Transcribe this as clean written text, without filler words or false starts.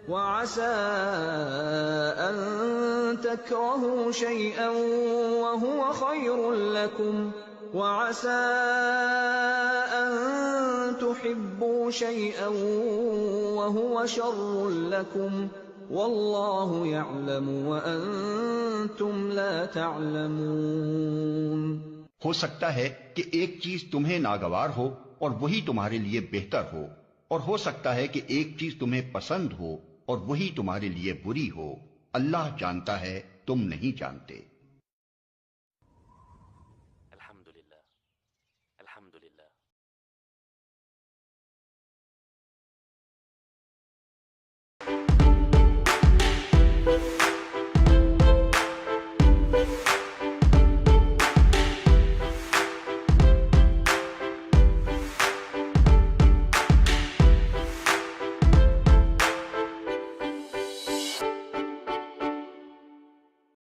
وعسى أن تكرهوا شيئا وهو خير لكم وعسى أن تحبوا شيئا وهو شر لكم والله يعلم وأنتم لا تعلمون। हो सकता है कि एक चीज तुम्हें नागवार हो और वही तुम्हारे लिए बेहतर हो, और हो सकता है कि एक चीज तुम्हें पसंद हो और वही तुम्हारे लिए बुरी हो। अल्लाह जानता है, तुम नहीं जानते।